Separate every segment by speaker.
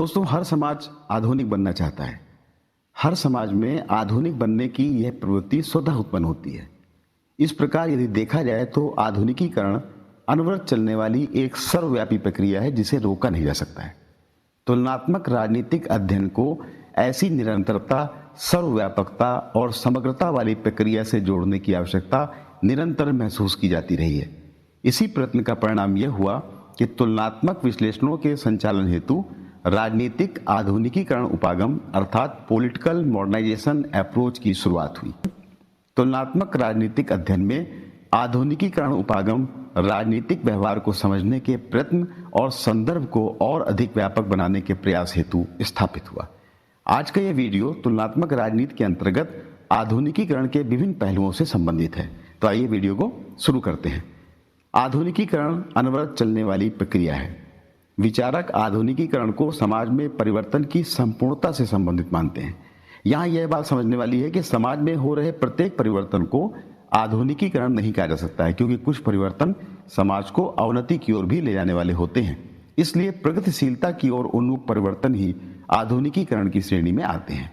Speaker 1: दोस्तों, हर समाज आधुनिक बनना चाहता है। हर समाज में आधुनिक बनने की यह प्रवृत्ति स्वतः उत्पन्न होती है। इस प्रकार यदि देखा जाए तो आधुनिकीकरण अनवरत चलने वाली एक सर्वव्यापी प्रक्रिया है जिसे रोका नहीं जा सकता है। तुलनात्मक राजनीतिक अध्ययन को ऐसी निरंतरता, सर्वव्यापकता और समग्रता वाली प्रक्रिया से जोड़ने की आवश्यकता निरंतर महसूस की जाती रही है। इसी प्रयत्न का परिणाम यह हुआ कि तुलनात्मक विश्लेषणों के संचालन हेतु राजनीतिक आधुनिकीकरण उपागम अर्थात पॉलिटिकल मॉडर्नाइजेशन अप्रोच की शुरुआत हुई। तुलनात्मक राजनीतिक अध्ययन में आधुनिकीकरण उपागम राजनीतिक व्यवहार को समझने के प्रयत्न और संदर्भ को और अधिक व्यापक बनाने के प्रयास हेतु स्थापित हुआ। आज का यह वीडियो तुलनात्मक राजनीति के अंतर्गत आधुनिकीकरण के विभिन्न पहलुओं से संबंधित है। तो आइए वीडियो को शुरू करते हैं। आधुनिकीकरण अनवरत चलने वाली प्रक्रिया है। विचारक आधुनिकीकरण को समाज में परिवर्तन की संपूर्णता से संबंधित मानते हैं। यहाँ यह बात समझने वाली है कि समाज में हो रहे प्रत्येक परिवर्तन को आधुनिकीकरण नहीं कहा जा सकता है, क्योंकि कुछ परिवर्तन समाज को अवनति की ओर भी ले जाने वाले होते हैं। इसलिए प्रगतिशीलता की ओर उन्मुख परिवर्तन ही आधुनिकीकरण की श्रेणी में आते हैं।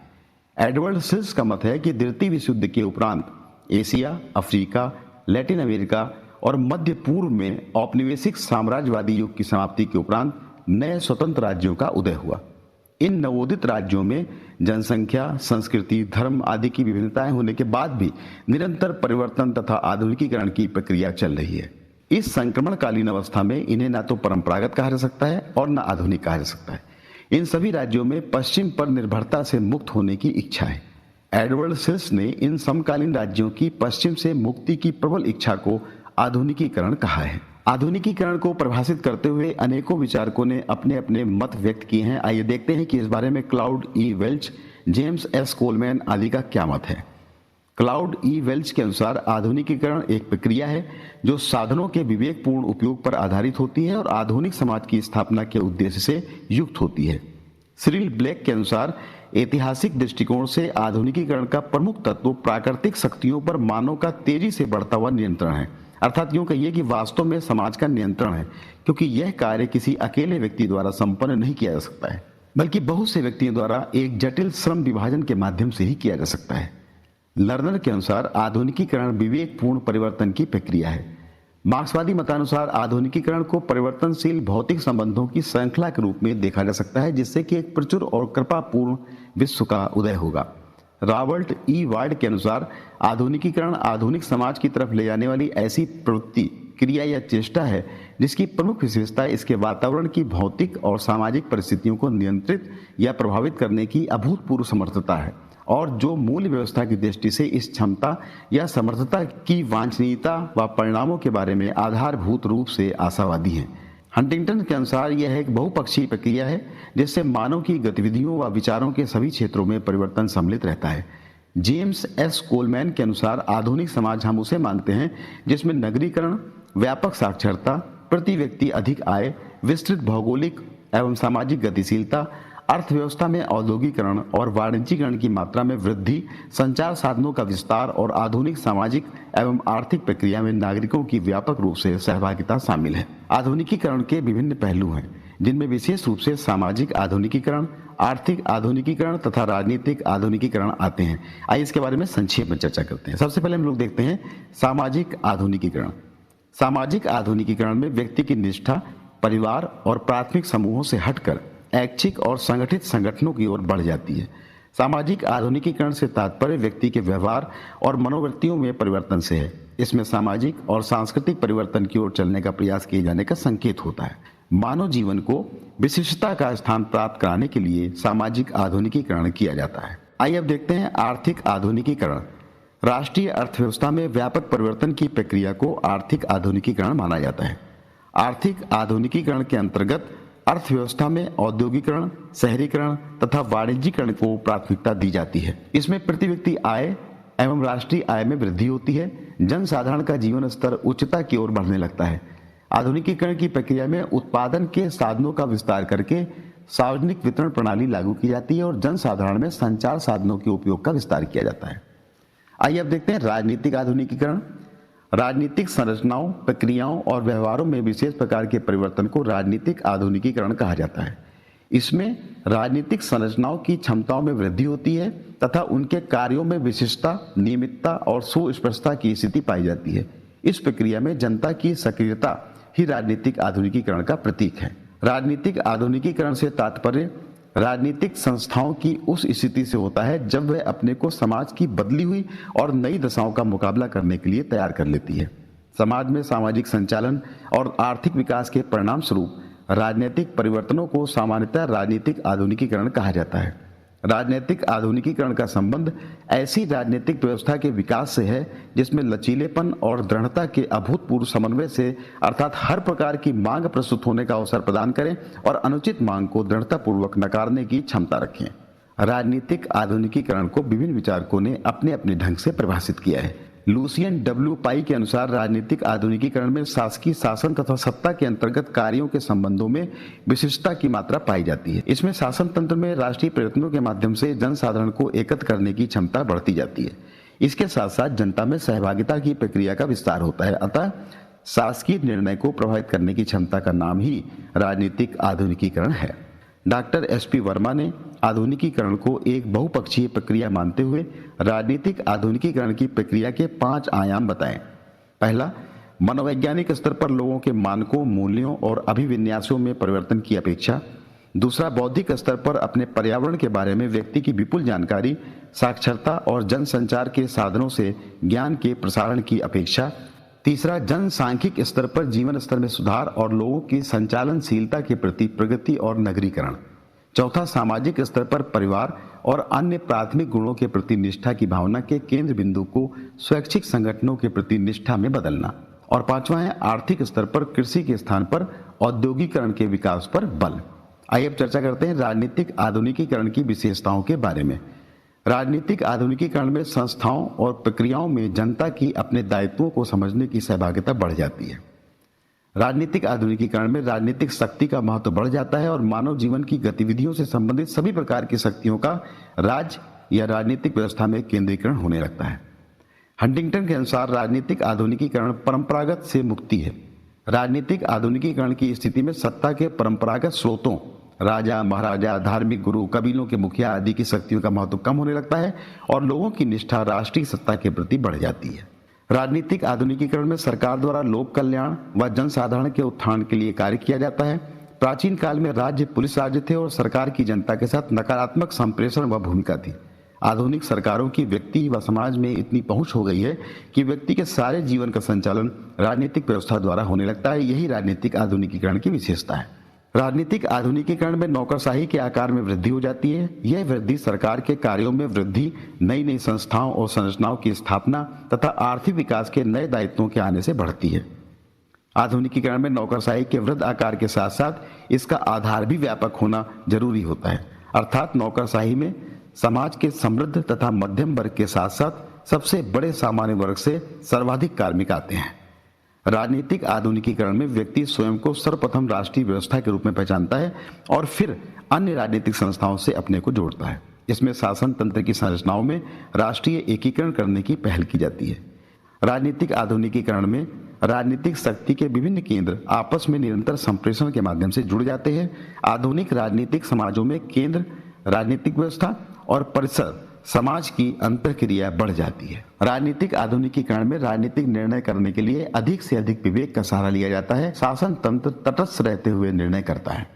Speaker 1: एडवर्ड सिल्स का मत है कि द्वितीय विश्व युद्ध के उपरांत एशिया, अफ्रीका, लैटिन अमेरिका और मध्य पूर्व में औपनिवेशिक साम्राज्यवादी युग की समाप्ति के उपरांत नए स्वतंत्र राज्यों का उदय हुआ। इन नवोदित राज्यों में जनसंख्या, संस्कृति, धर्म आदि की विभिन्नताएं होने के बाद भी निरंतर परिवर्तन तथा आधुनिकीकरण की प्रक्रिया चल रही है। इस संक्रमणकालीन अवस्था में इन्हें न तो परंपरागत कहा जा सकता है और न आधुनिक कहा जा सकता है। इन सभी राज्यों में पश्चिम पर निर्भरता से मुक्त होने की इच्छा है। एडवर्ड सिल्स ने इन समकालीन राज्यों की पश्चिम से मुक्ति की प्रबल इच्छा को आधुनिकीकरण कहा है। आधुनिकीकरण को परिभाषित करते हुए अनेकों विचारकों ने अपने अपने मत व्यक्त किए हैं। आइए देखते हैं कि इस बारे में क्लाउड ई वेल्च, जेम्स एस कोलमैन आदि का क्या मत है। क्लाउड ई वेल्च के अनुसार आधुनिकीकरण एक प्रक्रिया है जो साधनों के विवेकपूर्ण उपयोग पर आधारित होती है और आधुनिक समाज की स्थापना के उद्देश्य से युक्त होती है। सिरिल ब्लैक के अनुसार ऐतिहासिक दृष्टिकोण से आधुनिकीकरण का प्रमुख तत्व प्राकृतिक शक्तियों पर मानव का तेजी से बढ़ता हुआ नियंत्रण है। अर्थात यूं कहिए कि वास्तव में समाज का नियंत्रण है, क्योंकि यह कार्य किसी अकेले व्यक्ति द्वारा संपन्न नहीं किया जा सकता है, बल्कि बहुत से व्यक्तियों द्वारा एक जटिल श्रम विभाजन के माध्यम से ही किया जा सकता है। लर्नर के अनुसार आधुनिकीकरण विवेकपूर्ण परिवर्तन की प्रक्रिया है। मार्क्सवादी मतानुसार आधुनिकीकरण को परिवर्तनशील भौतिक संबंधों की श्रृंखला के रूप में देखा जा सकता है, जिससे कि एक प्रचुर और कृपापूर्ण विश्व का उदय होगा। रॉबर्ट ई वार्ड के अनुसार आधुनिकीकरण आधुनिक समाज की तरफ ले जाने वाली ऐसी प्रवृत्ति, क्रिया या चेष्टा है जिसकी प्रमुख विशेषता इसके वातावरण की भौतिक और सामाजिक परिस्थितियों को नियंत्रित या प्रभावित करने की अभूतपूर्व समर्थता है, और जो मूल व्यवस्था की दृष्टि से इस क्षमता या समर्थता की वांछनीयता व परिणामों के बारे में आधारभूत रूप से आशावादी हैं। हंटिंगटन के अनुसार यह एक बहुपक्षीय प्रक्रिया है जिससे मानव की गतिविधियों व विचारों के सभी क्षेत्रों में परिवर्तन सम्मिलित रहता है। जेम्स एस कोलमैन के अनुसार आधुनिक समाज हम उसे मानते हैं जिसमें नगरीकरण, व्यापक साक्षरता, प्रति व्यक्ति अधिक आय, विस्तृत भौगोलिक एवं सामाजिक गतिशीलता, अर्थव्यवस्था में औद्योगिकरण और वाणिज्यीकरण की मात्रा में वृद्धि, संचार साधनों का विस्तार और आधुनिक सामाजिक एवं आर्थिक प्रक्रिया में नागरिकों की व्यापक रूप से सहभागिता शामिल है। आधुनिकीकरण के विभिन्न पहलू हैं, जिनमें विशेष रूप से सामाजिक आधुनिकीकरण, आर्थिक आधुनिकीकरण तथा राजनीतिक आधुनिकीकरण आते हैं। आइए इसके बारे में संक्षेप में चर्चा करते हैं। सबसे पहले हम लोग देखते हैं सामाजिक आधुनिकीकरण। सामाजिक आधुनिकीकरण में व्यक्ति की निष्ठा परिवार और प्राथमिक समूहों से हटकर ऐच्छिक और संगठित संगठनों की ओर बढ़ जाती है। सामाजिक आधुनिकीकरण से तात्पर्य व्यक्ति के व्यवहार और मनोवृत्तियों में परिवर्तन से है। इसमें सामाजिक और सांस्कृतिक परिवर्तन की ओर चलने का प्रयास किए जाने का संकेत होता है। मानव जीवन को विशिष्टता का स्थान प्राप्त कराने के लिए सामाजिक आधुनिकीकरण किया जाता है। आइए अब देखते हैं आर्थिक आधुनिकीकरण। राष्ट्रीय अर्थव्यवस्था में व्यापक परिवर्तन की प्रक्रिया को आर्थिक आधुनिकीकरण माना जाता है। आर्थिक आधुनिकीकरण के अंतर्गत अर्थव्यवस्था में औद्योगिकरण, शहरीकरण तथा वाणिज्यीकरण को प्राथमिकता दी जाती है। इसमें प्रति व्यक्ति आय एवं राष्ट्रीय आय में वृद्धि होती है। जनसाधारण का जीवन स्तर उच्चता की ओर बढ़ने लगता है। आधुनिकीकरण की प्रक्रिया में उत्पादन के साधनों का विस्तार करके सार्वजनिक वितरण प्रणाली लागू की जाती है और जनसाधारण में संचार साधनों के उपयोग का विस्तार किया जाता है। आइए अब देखते हैं राजनीतिक आधुनिकीकरण। राजनीतिक संरचनाओं, प्रक्रियाओं और व्यवहारों में विशेष प्रकार के परिवर्तन को राजनीतिक आधुनिकीकरण कहा जाता है। इसमें राजनीतिक संरचनाओं की क्षमताओं में वृद्धि होती है तथा उनके कार्यों में विशिष्टता, नियमितता और सुस्पष्टता की स्थिति पाई जाती है। इस प्रक्रिया में जनता की सक्रियता ही राजनीतिक आधुनिकीकरण का प्रतीक है। राजनीतिक आधुनिकीकरण से तात्पर्य राजनीतिक संस्थाओं की उस स्थिति से होता है जब वह अपने को समाज की बदली हुई और नई दशाओं का मुकाबला करने के लिए तैयार कर लेती है। समाज में सामाजिक संचालन और आर्थिक विकास के परिणाम स्वरूप राजनीतिक परिवर्तनों को सामान्यतः राजनीतिक आधुनिकीकरण कहा जाता है। राजनीतिक आधुनिकीकरण का संबंध ऐसी राजनीतिक व्यवस्था के विकास से है जिसमें लचीलेपन और दृढ़ता के अभूतपूर्व समन्वय से, अर्थात हर प्रकार की मांग प्रस्तुत होने का अवसर प्रदान करें और अनुचित मांग को दृढ़तापूर्वक नकारने की क्षमता रखें। राजनीतिक आधुनिकीकरण को विभिन्न विचारकों ने अपने अपने ढंग से परिभाषित किया है। लुसियन डब्ल्यू पाई के अनुसार राजनीतिक आधुनिकीकरण में शासकीय शासन तथा सत्ता के अंतर्गत कार्यों के संबंधों में विशिष्टता की मात्रा पाई जाती है। इसमें शासन तंत्र में राष्ट्रीय प्रयत्नों के माध्यम से जनसाधारण को एकत्र करने की क्षमता बढ़ती जाती है। इसके साथ साथ जनता में सहभागिता की प्रक्रिया का विस्तार होता है। अतः शासकीय निर्णय को प्रभावित करने की क्षमता का नाम ही राजनीतिक आधुनिकीकरण है। डॉक्टर SP वर्मा ने आधुनिकीकरण को एक बहुपक्षीय प्रक्रिया मानते हुए राजनीतिक आधुनिकीकरण की प्रक्रिया के 5 आयाम बताएं। पहला, मनोवैज्ञानिक स्तर पर लोगों के मानकों, मूल्यों और अभिविन्यासों में परिवर्तन की अपेक्षा। दूसरा, बौद्धिक स्तर पर अपने पर्यावरण के बारे में व्यक्ति की विपुल जानकारी, साक्षरता और जनसंचार के साधनों से ज्ञान के प्रसारण की अपेक्षा। तीसरा, जनसांख्यिक स्तर पर जीवन स्तर में सुधार और लोगों की संचालनशीलता के प्रति प्रगति और नगरीकरण। चौथा, सामाजिक स्तर पर परिवार और अन्य प्राथमिक गुणों के प्रति निष्ठा की भावना के केंद्र बिंदु को स्वैच्छिक संगठनों के प्रति निष्ठा में बदलना। और पांचवा है आर्थिक स्तर पर कृषि के स्थान पर औद्योगिकरण के विकास पर बल। आइए अब चर्चा करते हैं राजनीतिक आधुनिकीकरण की विशेषताओं के बारे में। राजनीतिक आधुनिकीकरण में संस्थाओं और प्रक्रियाओं में जनता की अपने दायित्वों को समझने की सहभागिता बढ़ जाती है। राजनीतिक आधुनिकीकरण में राजनीतिक शक्ति का महत्व बढ़ जाता है और मानव जीवन की गतिविधियों से संबंधित सभी प्रकार की शक्तियों का राज्य या राजनीतिक व्यवस्था में केंद्रीकरण होने लगता है। हंटिंगटन के अनुसार राजनीतिक आधुनिकीकरण परंपरागत से मुक्ति है। राजनीतिक आधुनिकीकरण की स्थिति में सत्ता के परंपरागत स्रोतों, राजा, महाराजा, धार्मिक गुरु, कबीलों के मुखिया आदि की शक्तियों का महत्व कम होने लगता है और लोगों की निष्ठा राष्ट्रीय सत्ता के प्रति बढ़ जाती है। राजनीतिक आधुनिकीकरण में सरकार द्वारा लोक कल्याण व जनसाधारण के उत्थान के लिए कार्य किया जाता है। प्राचीन काल में राज्य पुलिस राज्य थे और सरकार की जनता के साथ नकारात्मक संप्रेषण व भूमिका थी। आधुनिक सरकारों की व्यक्ति व समाज में इतनी पहुंच हो गई है कि व्यक्ति के सारे जीवन का संचालन राजनीतिक व्यवस्था द्वारा होने लगता है। यही राजनीतिक आधुनिकीकरण की विशेषता है। राजनीतिक आधुनिकीकरण में नौकरशाही के आकार में वृद्धि हो जाती है। यह वृद्धि सरकार के कार्यों में वृद्धि, नई नई संस्थाओं और संरचनाओं की स्थापना तथा आर्थिक विकास के नए दायित्वों के आने से बढ़ती है। आधुनिकीकरण में नौकरशाही के वृद्ध आकार के साथ साथ इसका आधार भी व्यापक होना जरूरी होता है। अर्थात नौकरशाही में समाज के समृद्ध तथा मध्यम वर्ग के साथ साथ सबसे बड़े सामान्य वर्ग से सर्वाधिक कार्मिक आते हैं। राजनीतिक आधुनिकीकरण में व्यक्ति स्वयं को सर्वप्रथम राष्ट्रीय व्यवस्था के रूप में पहचानता है और फिर अन्य राजनीतिक संस्थाओं से अपने को जोड़ता है। इसमें शासन तंत्र की संरचनाओं में राष्ट्रीय एकीकरण करने की पहल की जाती है। राजनीतिक आधुनिकीकरण में राजनीतिक शक्ति के विभिन्न केंद्र आपस में निरंतर संप्रेषण के माध्यम से जुड़ जाते हैं। आधुनिक राजनीतिक समाजों में केंद्र, राजनीतिक व्यवस्था और परिसर समाज की अंतःक्रिया बढ़ जाती है। राजनीतिक आधुनिकीकरण में राजनीतिक निर्णय करने के लिए अधिक से अधिक विवेक का सहारा लिया जाता है। शासन तंत्र तटस्थ रहते हुए निर्णय करता है।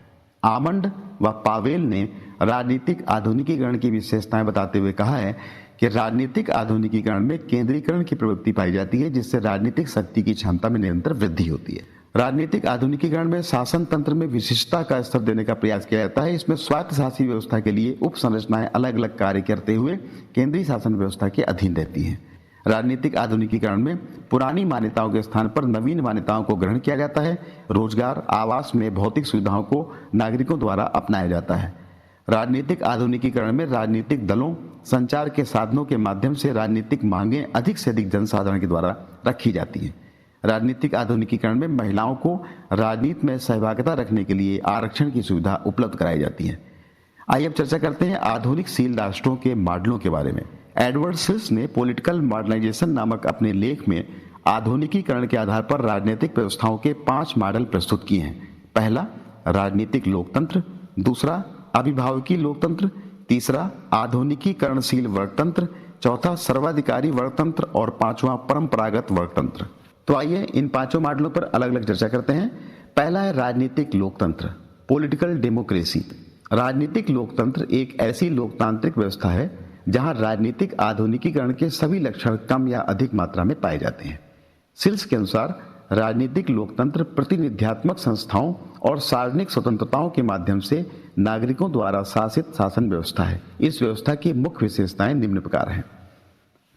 Speaker 1: आमंड व पावेल ने राजनीतिक आधुनिकीकरण की विशेषताएं बताते हुए कहा है कि राजनीतिक आधुनिकीकरण में केंद्रीकरण की प्रवृत्ति पाई जाती है, जिससे राजनीतिक शक्ति की क्षमता में निरंतर वृद्धि होती है। राजनीतिक आधुनिकीकरण में शासन तंत्र में विशिष्टता का स्तर देने का प्रयास किया जाता है। इसमें स्वायत्तशासी व्यवस्था के लिए उप संरचनाएं अलग अलग कार्य करते हुए केंद्रीय शासन व्यवस्था के अधीन रहती हैं। राजनीतिक आधुनिकीकरण में पुरानी मान्यताओं के स्थान पर नवीन मान्यताओं को ग्रहण किया जाता है। रोजगार, आवास में भौतिक सुविधाओं को नागरिकों द्वारा अपनाया जाता है। राजनीतिक आधुनिकीकरण में राजनीतिक दलों, संचार के साधनों के माध्यम से राजनीतिक मांगें अधिक से अधिक जनसाधारण के द्वारा रखी जाती हैं। राजनीतिक आधुनिकीकरण में महिलाओं को राजनीति में सहभागिता रखने के लिए आरक्षण की सुविधा उपलब्ध कराई जाती है। आइए अब चर्चा करते हैं आधुनिकशील राष्ट्रों के मॉडलों के बारे में। एडवर्ड सिल्स ने पॉलिटिकल मॉडर्नाइजेशन नामक अपने लेख में आधुनिकीकरण के आधार पर राजनीतिक व्यवस्थाओं के 5 मॉडल प्रस्तुत किए हैं। पहला, राजनीतिक लोकतंत्र। दूसरा, अभिभावकी लोकतंत्र, तीसरा आधुनिकीकरणशील वर्गतंत्र, चौथा सर्वाधिकारी वर्गतंत्र और पांचवा परंपरागत वर्गतंत्र। तो आइए इन पांचों मॉडलों पर अलग अलग चर्चा करते हैं। पहला है राजनीतिक लोकतंत्र, पॉलिटिकल डेमोक्रेसी। राजनीतिक लोकतंत्र एक ऐसी लोकतांत्रिक व्यवस्था है जहां राजनीतिक आधुनिकीकरण के सभी लक्षण कम या अधिक मात्रा में पाए जाते हैं। सिल्स के अनुसार राजनीतिक लोकतंत्र प्रतिनिध्यात्मक संस्थाओं और सार्वजनिक स्वतंत्रताओं के माध्यम से नागरिकों द्वारा शासित शासन व्यवस्था है। इस व्यवस्था की मुख्य विशेषताएं निम्न प्रकार हैं।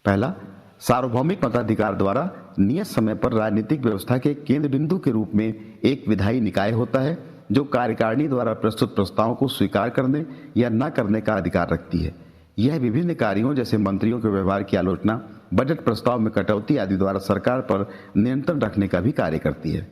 Speaker 1: पहला, सार्वभौमिक मताधिकार द्वारा नियत समय पर राजनीतिक व्यवस्था के केंद्र बिंदु के रूप में एक विधायी निकाय होता है जो कार्यकारिणी द्वारा प्रस्तुत प्रस्तावों को स्वीकार करने या न करने का अधिकार रखती है। यह विभिन्न कार्यों जैसे मंत्रियों के व्यवहार की आलोचना, बजट प्रस्ताव में कटौती आदि द्वारा सरकार पर नियंत्रण रखने का भी कार्य करती है।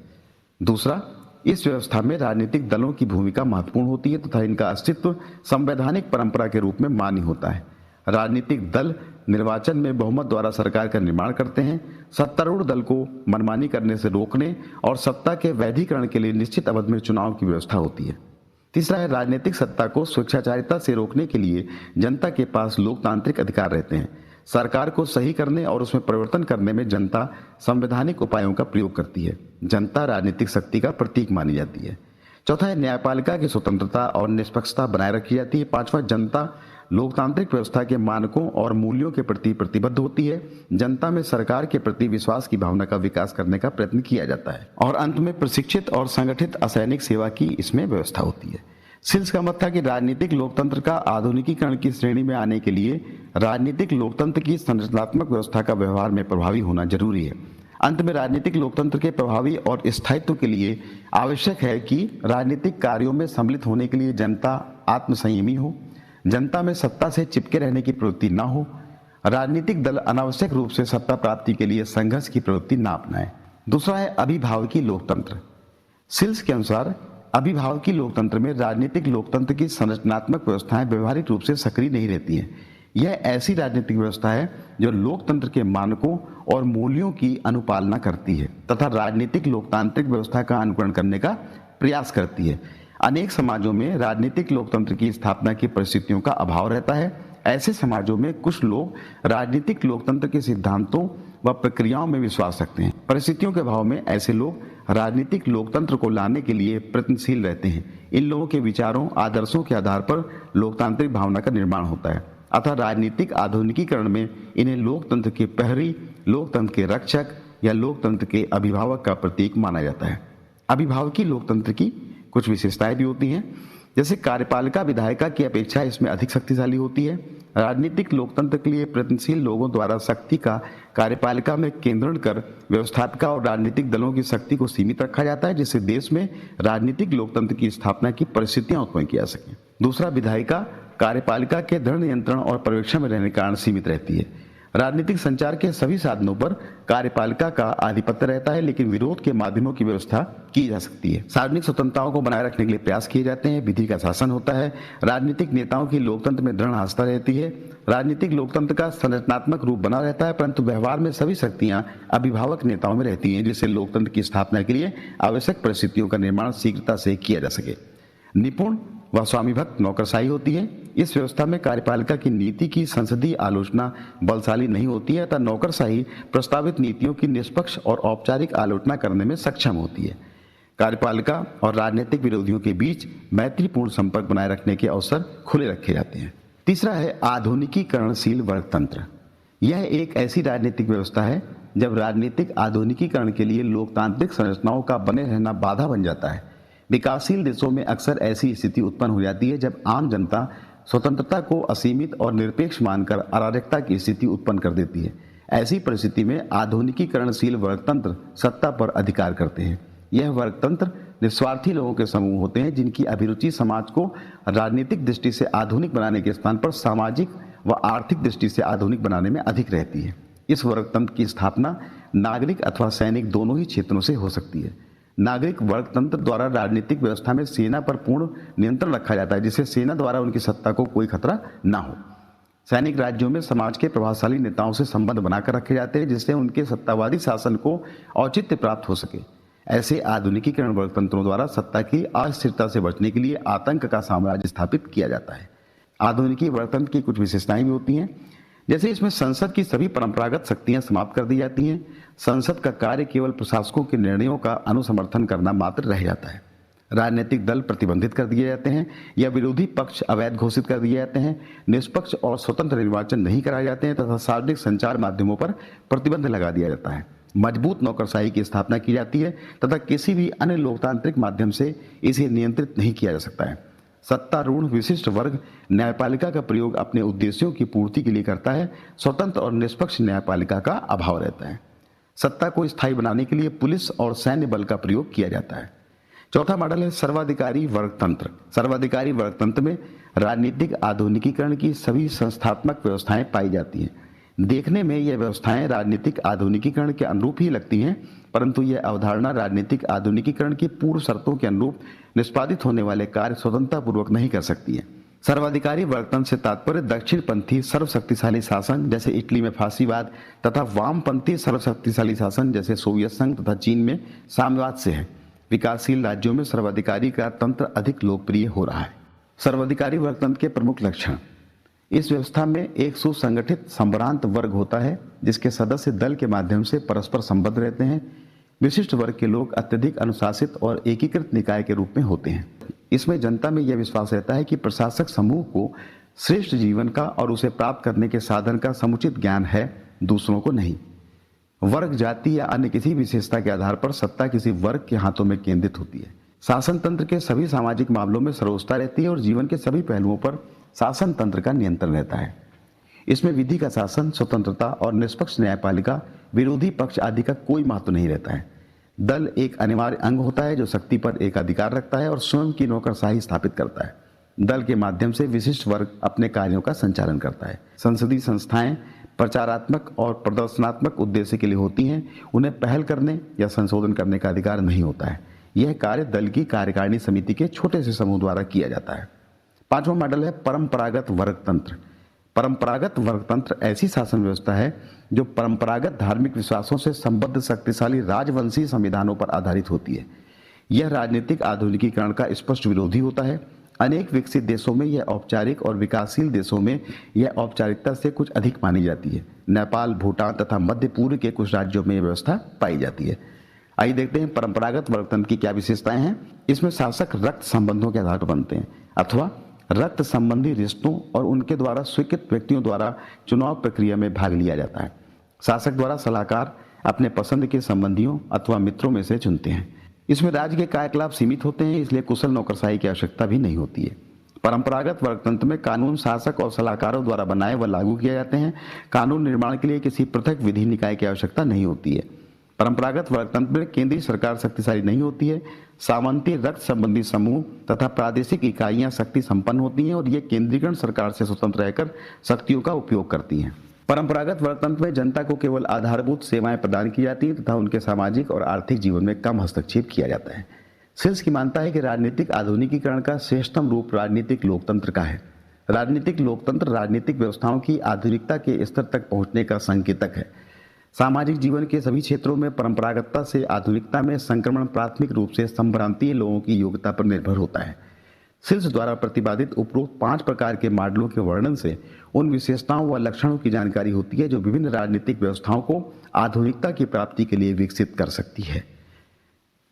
Speaker 1: दूसरा, इस व्यवस्था में राजनीतिक दलों की भूमिका महत्वपूर्ण होती है तथा इनका अस्तित्व संवैधानिक परंपरा के रूप में मान्य होता है। राजनीतिक दल निर्वाचन में बहुमत द्वारा सरकार का निर्माण करते हैं। सत्तारूढ़ दल को मनमानी करने से रोकने और सत्ता के वैधीकरण के लिए निश्चित अवधि में चुनाव की व्यवस्था होती है। तीसरा है राजनीतिक सत्ता को स्वेच्छाचारिता से रोकने के लिए जनता के पास लोकतांत्रिक अधिकार रहते हैं। सरकार को सही करने और उसमें परिवर्तन करने में जनता संवैधानिक उपायों का प्रयोग करती है। जनता राजनीतिक शक्ति का प्रतीक मानी जाती है। चौथा है न्यायपालिका की स्वतंत्रता और निष्पक्षता बनाए रखी जाती है। पांचवा, जनता लोकतांत्रिक व्यवस्था के मानकों और मूल्यों के प्रति प्रतिबद्ध होती है। जनता में सरकार के प्रति विश्वास की भावना का विकास करने का प्रयत्न किया जाता है। और अंत में प्रशिक्षित और संगठित असैनिक सेवा की इसमें व्यवस्था होती है। सिल्स का मत था कि राजनीतिक लोकतंत्र का आधुनिकीकरण की श्रेणी में आने के लिए राजनीतिक लोकतंत्र की संरचनात्मक व्यवस्था का व्यवहार में प्रभावी होना जरूरी है। अंत में राजनीतिक लोकतंत्र के प्रभावी और स्थायित्व के लिए आवश्यक है कि राजनीतिक कार्यों में सम्मिलित होने के लिए जनता आत्मसंयमी हो, जनता में सत्ता से चिपके रहने की प्रवृत्ति न हो, राजनीतिक दल अनावश्यक रूप से सत्ता प्राप्ति के लिए संघर्ष की प्रवृत्ति न अपनाएं। दूसरा है अभिभावकी लोकतंत्र। सिल्स के अनुसार अभिभावकी लोकतंत्र में राजनीतिक लोकतंत्र की संरचनात्मक व्यवस्थाएं व्यवहारिक रूप से सक्रिय नहीं रहती हैं। यह ऐसी राजनीतिक व्यवस्था है जो लोकतंत्र के मानकों और मूल्यों की अनुपालना करती है तथा राजनीतिक लोकतांत्रिक व्यवस्था का अनुकरण करने का प्रयास करती है। अनेक समाजों में राजनीतिक लोकतंत्र की स्थापना की परिस्थितियों का अभाव रहता है। ऐसे समाजों में कुछ लोग राजनीतिक लोकतंत्र के सिद्धांतों व प्रक्रियाओं में विश्वास रखते हैं। परिस्थितियों के अभाव में ऐसे लोग राजनीतिक लोकतंत्र को लाने के लिए प्रयत्नशील रहते हैं। इन लोगों के विचारों, आदर्शों के आधार पर लोकतांत्रिक भावना का निर्माण होता है। अतः राजनीतिक आधुनिकीकरण में इन्हें लोकतंत्र के प्रहरी, लोकतंत्र के रक्षक या लोकतंत्र के अभिभावक का प्रतीक माना जाता है। अभिभावकी लोकतंत्र की कुछ विशेषताएं भी होती हैं, जैसे कार्यपालिका विधायिका की अपेक्षा इसमें अधिक शक्तिशाली होती है। राजनीतिक लोकतंत्र के लिए प्रयत्नशील लोगों द्वारा शक्ति का कार्यपालिका में केंद्रण कर व्यवस्थापिका और राजनीतिक दलों की शक्ति को सीमित रखा जाता है, जिससे देश में राजनीतिक लोकतंत्र की स्थापना की परिस्थितियां उत्पन्न की जा सकें। दूसरा, विधायिका कार्यपालिका के दृढ़ नियंत्रण और पर्यवेक्षण में रहने के कारण सीमित रहती है। राजनीतिक संचार के सभी साधनों पर कार्यपालिका का आधिपत्य रहता है, लेकिन विरोध के माध्यमों की व्यवस्था की जा सकती है। सार्वजनिक स्वतंत्रताओं को बनाए रखने के लिए प्रयास किए जाते हैं। विधि का शासन होता है। राजनीतिक नेताओं की लोकतंत्र में दृढ़ आस्था रहती है। राजनीतिक लोकतंत्र का संरचनात्मक रूप बना रहता है, परंतु व्यवहार में सभी शक्तियां अभिभावक नेताओं में रहती हैं, जिससे लोकतंत्र की स्थापना के लिए आवश्यक परिस्थितियों का निर्माण शीघ्रता से किया जा सके। निपुण व स्वामीभक्त नौकरशाही होती है। इस व्यवस्था में कार्यपालिका की नीति की संसदीय आलोचना बलशाली नहीं होती है, तथा नौकरशाही प्रस्तावित नीतियों की निष्पक्ष और औपचारिक आलोचना करने में सक्षम होती है। कार्यपालिका और राजनीतिक विरोधियों के बीच मैत्रीपूर्ण संपर्क बनाए रखने के अवसर खुले रखे जाते हैं। तीसरा है आधुनिकीकरणशील वर्गतंत्र। यह एक ऐसी राजनीतिक व्यवस्था है जब राजनीतिक आधुनिकीकरण के लिए लोकतांत्रिक संरचनाओं का बने रहना बाधा बन जाता है। विकासशील देशों में अक्सर ऐसी स्थिति उत्पन्न हो जाती है जब आम जनता स्वतंत्रता को असीमित और निरपेक्ष मानकर अराजकता की स्थिति उत्पन्न कर देती है। ऐसी परिस्थिति में आधुनिकीकरणशील वर्गतंत्र सत्ता पर अधिकार करते हैं। यह वर्गतंत्र निस्वार्थी लोगों के समूह होते हैं जिनकी अभिरुचि समाज को राजनीतिक दृष्टि से आधुनिक बनाने के स्थान पर सामाजिक व आर्थिक दृष्टि से आधुनिक बनाने में अधिक रहती है। इस वर्गतंत्र की स्थापना नागरिक अथवा सैनिक दोनों ही क्षेत्रों से हो सकती है। नागरिक वर्गतंत्र द्वारा राजनीतिक व्यवस्था में सेना पर पूर्ण नियंत्रण रखा जाता है, जिससे सेना द्वारा उनकी सत्ता को कोई खतरा न हो। सैनिक राज्यों में समाज के प्रभावशाली नेताओं से संबंध बनाकर रखे जाते हैं, जिससे उनके सत्तावादी शासन को औचित्य प्राप्त हो सके। ऐसे आधुनिकीकरण वर्गतंत्रों द्वारा सत्ता की अस्थिरता से बचने के लिए आतंक का साम्राज्य स्थापित किया जाता है। आधुनिकी वर्गतंत्र की कुछ विशेषताएं भी होती हैं, जैसे इसमें संसद की सभी परंपरागत शक्तियां समाप्त कर दी जाती हैं। संसद का कार्य केवल प्रशासकों के निर्णयों का अनुसमर्थन करना मात्र रह जाता है। राजनीतिक दल प्रतिबंधित कर दिए जाते हैं या विरोधी पक्ष अवैध घोषित कर दिए जाते हैं। निष्पक्ष और स्वतंत्र निर्वाचन नहीं कराए जाते हैं तथा सार्वजनिक संचार माध्यमों पर प्रतिबंध लगा दिया जाता है। मजबूत नौकरशाही की स्थापना की जाती है तथा किसी भी अन्य लोकतांत्रिक माध्यम से इसे नियंत्रित नहीं किया जा सकता है। सत्तारूढ़ विशिष्ट वर्ग न्यायपालिका का प्रयोग अपने उद्देश्यों की पूर्ति के लिए करता है। स्वतंत्र और निष्पक्ष न्यायपालिका का अभाव रहता है। सत्ता को स्थायी बनाने के लिए पुलिस और सैन्य बल का प्रयोग किया जाता है। चौथा मॉडल है सर्वाधिकारी वर्गतंत्र। सर्वाधिकारी वर्गतंत्र में राजनीतिक आधुनिकीकरण की सभी संस्थात्मक व्यवस्थाएं पाई जाती हैं। देखने में यह व्यवस्थाएं राजनीतिक आधुनिकीकरण के अनुरूप ही लगती हैं, परंतु यह अवधारणा राजनीतिक आधुनिकीकरण की पूर्व शर्तों के अनुरूप निष्पादित होने वाले कार्य स्वतंत्रतापूर्वक नहीं कर सकती है। सर्वाधिकारी वर्गतंत्र से तात्पर्य दक्षिणपंथी सर्वशक्तिशाली शासन जैसे इटली में फांसीवाद तथा वामपंथी सर्वशक्तिशाली शासन जैसे सोवियत संघ तथा चीन में साम्यवाद से है। विकासशील राज्यों में सर्वाधिकारी का तंत्र अधिक लोकप्रिय हो रहा है। सर्वाधिकारी वर्गतंत्र के प्रमुख लक्षण। इस व्यवस्था में एक सुसंगठित संभ्रांत वर्ग होता है जिसके सदस्य दल के माध्यम से परस्पर संबद्ध रहते हैं। विशिष्ट वर्ग के लोग अत्यधिक अनुशासित और एकीकृत निकाय के रूप में होते हैं। इसमें जनता में यह विश्वास रहता है कि प्रशासक समूह को श्रेष्ठ जीवन का और उसे प्राप्त करने के साधन का समुचित ज्ञान है, दूसरों को नहीं। वर्ग, जाति या अन्य किसी विशेषता के आधार पर सत्ता किसी वर्ग के हाथों में केंद्रित होती है। शासन तंत्र के सभी सामाजिक मामलों में सरोजता रहती है और जीवन के सभी पहलुओं पर शासन तंत्र का नियंत्रण रहता है। इसमें विधि का शासन, स्वतंत्रता और निष्पक्ष न्यायपालिका, विरोधी पक्ष आदि का कोई महत्व नहीं रहता है। दल एक अनिवार्य अंग होता है जो शक्ति पर एक अधिकार रखता है और स्वयं की नौकरशाही स्थापित करता है। दल के माध्यम से विशिष्ट वर्ग अपने कार्यों का संचालन करता है। संसदीय संस्थाएं प्रचारात्मक और प्रदर्शनात्मक उद्देश्य के लिए होती हैं। उन्हें पहल करने या संशोधन करने का अधिकार नहीं होता है। यह कार्य दल की कार्यकारिणी समिति के छोटे से समूह द्वारा किया जाता है। पांचवा मॉडल है परंपरागत वर्गतंत्र। परंपरागत वर्गतंत्र ऐसी शासन व्यवस्था है जो परंपरागत धार्मिक विश्वासों से संबद्ध शक्तिशाली राजवंशी संविधानों पर आधारित होती है। यह राजनीतिक आधुनिकीकरण का स्पष्ट विरोधी होता है। अनेक विकसित देशों में यह औपचारिक और विकासशील देशों में यह औपचारिकता से कुछ अधिक मानी जाती है। नेपाल, भूटान तथा मध्य पूर्व के कुछ राज्यों में यह व्यवस्था पाई जाती है। आइए देखते हैं परंपरागत वर्गतंत्र की क्या विशेषताएं हैं। इसमें शासक रक्त संबंधों के आधार पर बनते हैं अथवा रक्त संबंधी रिश्तों और उनके द्वारा स्वीकृत व्यक्तियों द्वारा चुनाव प्रक्रिया में भाग लिया जाता है। शासक द्वारा सलाहकार अपने पसंद के संबंधियों अथवा मित्रों में से चुनते हैं। इसमें राज्य के कार्यकलाप सीमित होते हैं, इसलिए कुशल नौकरशाही की आवश्यकता भी नहीं होती है। परंपरागत वर्गतंत्र में कानून शासक और सलाहकारों द्वारा बनाए व लागू किए जाते हैं। कानून निर्माण के लिए किसी पृथक विधि निकाय की आवश्यकता नहीं होती है। परंपरागत वर्गतंत्र में केंद्रीय सरकार शक्तिशाली नहीं होती है। सामंती रक्त संबंधी समूह तथा प्रादेशिक इकाइयां शक्ति संपन्न होती हैं और ये केंद्रीकरण सरकार से स्वतंत्र रहकर शक्तियों का उपयोग करती हैं। परंपरागत वर्गतंत्र में जनता को केवल आधारभूत सेवाएं प्रदान की जाती हैं तथा उनके सामाजिक और आर्थिक जीवन में कम हस्तक्षेप किया जाता है। सिल्स की मानता है कि राजनीतिक आधुनिकीकरण का श्रेष्ठतम रूप राजनीतिक लोकतंत्र का है। राजनीतिक लोकतंत्र राजनीतिक व्यवस्थाओं की आधुनिकता के स्तर तक पहुंचने का संकेतक है। सामाजिक जीवन के सभी क्षेत्रों में परंपरागतता से आधुनिकता में संक्रमण प्राथमिक रूप से संभ्रांतीय लोगों की योग्यता पर निर्भर होता है। सिल्स द्वारा प्रतिपादित उपरोक्त 5 प्रकार के मॉडलों के वर्णन से उन विशेषताओं व लक्षणों की जानकारी होती है जो विभिन्न राजनीतिक व्यवस्थाओं को आधुनिकता की प्राप्ति के लिए विकसित कर सकती है।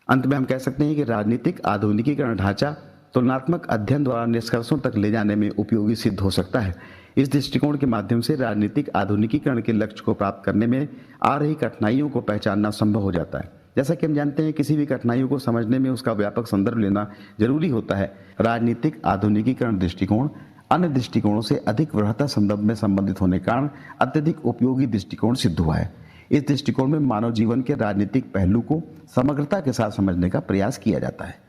Speaker 1: अंत में हम कह सकते हैं कि राजनीतिक आधुनिकीकरण ढांचा तुलनात्मक अध्ययन द्वारा निष्कर्षों तक ले जाने में उपयोगी सिद्ध हो सकता है। इस दृष्टिकोण के माध्यम से राजनीतिक आधुनिकीकरण के लक्ष्य को प्राप्त करने में आ रही कठिनाइयों को पहचानना संभव हो जाता है। जैसा कि हम जानते हैं, किसी भी कठिनाइयों को समझने में उसका व्यापक संदर्भ लेना जरूरी होता है। राजनीतिक आधुनिकीकरण दृष्टिकोण अन्य दृष्टिकोणों से अधिक वृहत्तर संदर्भ में संबंधित होने के कारण अत्यधिक उपयोगी दृष्टिकोण सिद्ध हुआ है। इस दृष्टिकोण में मानव जीवन के राजनीतिक पहलू को समग्रता के साथ समझने का प्रयास किया जाता है।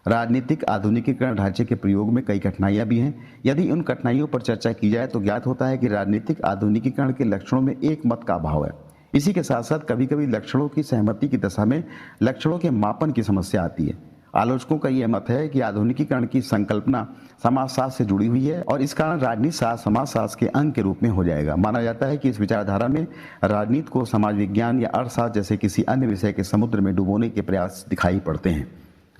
Speaker 1: राजनीतिक आधुनिकीकरण ढांचे के प्रयोग में कई कठिनाइयां भी हैं। यदि उन कठिनाइयों पर चर्चा की जाए तो ज्ञात होता है कि राजनीतिक आधुनिकीकरण के लक्षणों में एक मत का अभाव है। इसी के साथ साथ कभी कभी लक्षणों की सहमति की दशा में लक्षणों के मापन की समस्या आती है। आलोचकों का यह मत है कि आधुनिकीकरण की संकल्पना समाजशास्त्र से जुड़ी हुई है और इस कारण राजनीति शास्त्र समाजशास्त्र के अंग के रूप में हो जाएगा। माना जाता है कि इस विचारधारा में राजनीति को समाज विज्ञान या अर्थशास्त्र जैसे किसी अन्य विषय के समुद्र में डुबोने के प्रयास दिखाई पड़ते हैं।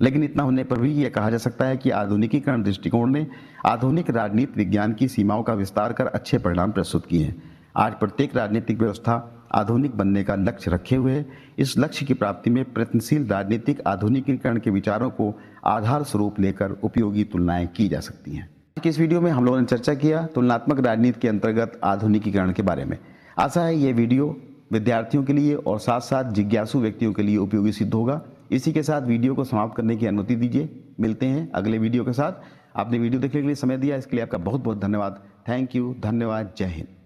Speaker 1: लेकिन इतना होने पर भी यह कहा जा सकता है कि आधुनिकीकरण दृष्टिकोण ने आधुनिक राजनीति विज्ञान की सीमाओं का विस्तार कर अच्छे परिणाम प्रस्तुत किए हैं। आज प्रत्येक राजनीतिक व्यवस्था आधुनिक बनने का लक्ष्य रखे हुए है। इस लक्ष्य की प्राप्ति में प्रयत्नशील राजनीतिक आधुनिकीकरण के विचारों को आधार स्वरूप लेकर उपयोगी तुलनाएं की जा सकती हैं। आज की इस वीडियो में हम लोगों ने चर्चा किया तुलनात्मक राजनीति के अंतर्गत आधुनिकीकरण के बारे में। आशा है ये वीडियो विद्यार्थियों के लिए और साथ साथ जिज्ञासु व्यक्तियों के लिए उपयोगी सिद्ध होगा। इसी के साथ वीडियो को समाप्त करने की अनुमति दीजिए। मिलते हैं अगले वीडियो के साथ। आपने वीडियो देखने के लिए समय दिया, इसके लिए आपका बहुत बहुत धन्यवाद। थैंक यू, धन्यवाद, जय हिंद।